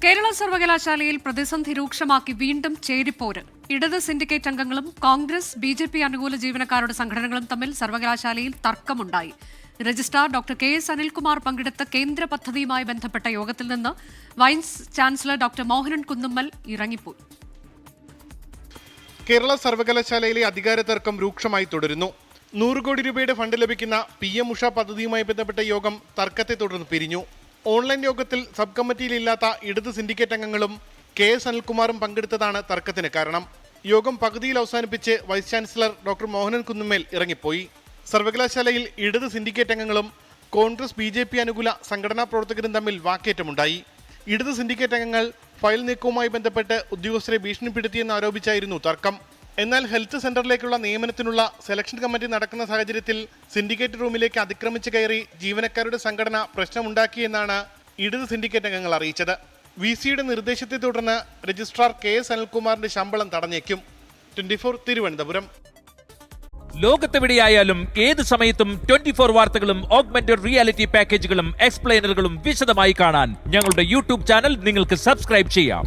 കേരള സർവകലാശാലയിൽ പ്രതിസന്ധി രൂക്ഷമാക്കി വീണ്ടും ചേരിപ്പോര്. ഇടത് സിൻഡിക്കേറ്റ് അംഗങ്ങളും കോൺഗ്രസ് ബി.ജെ.പി. അനുകൂല ജീവനക്കാരുടെ സംഘടനകളും തമ്മിൽ സർവകലാശാലയിൽ തർക്കമുണ്ടായി. Registrar doctor K S. അനിൽകുമാർ പങ്കെടുത്ത കേന്ദ്ര പദ്ധതിയുമായി ബന്ധപ്പെട്ട യോഗത്തിൽ നിന്ന് vice chancellor doctor Mohanan Kunnummal ഇറങ്ങിപ്പോയി. കേരള സർവകലാശാലയിലെ അധികാര തർക്കം രൂക്ഷമായി തുടരുന്നു. 100 കോടി രൂപയുടെ ഫണ്ട് ലഭിക്കുന്ന PM ഉഷ പദ്ധതിയുമായി ബന്ധപ്പെട്ട യോഗം തർക്കത്തെ തുടർന്ന് പിരിഞ്ഞു. ഓൺലൈൻ യോഗത്തിൽ സബ് കമ്മിറ്റിയിലില്ലാത്ത ഇടത് സിൻഡിക്കേറ്റ് അംഗങ്ങളും കെ.എസ്. അനിൽകുമാറും പങ്കെടുത്തതാണ് തർക്കത്തിന് കാരണം. യോഗം പകുതിയിൽ അവസാനിപ്പിച്ച് vice chancellor doctor Mohanan Kunnummel ഇറങ്ങിപ്പോയി. സർവകലാശാലയിൽ ഇടത് സിൻഡിക്കേറ്റ് അംഗങ്ങളും കോൺഗ്രസ് ബി.ജെ.പി. അനുകൂല സംഘടനാ പ്രവർത്തകരും തമ്മിൽ വാക്കേറ്റമുണ്ടായി. ഇടത് സിൻഡിക്കേറ്റ് അംഗങ്ങൾ ഫയൽ നീക്കവുമായി ബന്ധപ്പെട്ട് ഉദ്യോഗസ്ഥരെ ഭീഷണിപ്പെടുത്തിയെന്ന് ആരോപിച്ചായിരുന്നു തർക്കം. എന്നാൽ ഹെൽത്ത് സെന്ററിലേക്കുള്ള നിയമനത്തിനുള്ള സെലക്ഷൻ കമ്മിറ്റി നടക്കുന്ന സാഹചര്യത്തിൽ സിൻഡിക്കേറ്റ് റൂമിലേക്ക് അതിക്രമിച്ച് കയറി ജീവനക്കാരുടെ സംഘടന പ്രശ്നമുണ്ടാക്കിയെന്നാണ് ഇടത് സിൻഡിക്കേറ്റ് അംഗങ്ങൾ അറിയിച്ചത്. VC-യുടെ നിർദ്ദേശത്തെ തുടർന്ന് രജിസ്ട്രാർ കെ.എസ്. അനിൽകുമാറിന്റെ ശമ്പളം തടഞ്ഞേക്കും. 24 തിരുവനന്തപുരം. ലോകത്തെവിടെയായാലും ഏത് സമയത്തും 24 വാർത്തകളും ഓഗ്മെന്റഡ് റിയാലിറ്റി പാക്കേജുകളും എക്സ്പ്ലെയിനറുകളും വിശദമായി കാണാൻ ഞങ്ങളുടെ YouTube ചാനൽ നിങ്ങൾക്ക് സബ്സ്ക്രൈബ് ചെയ്യാം.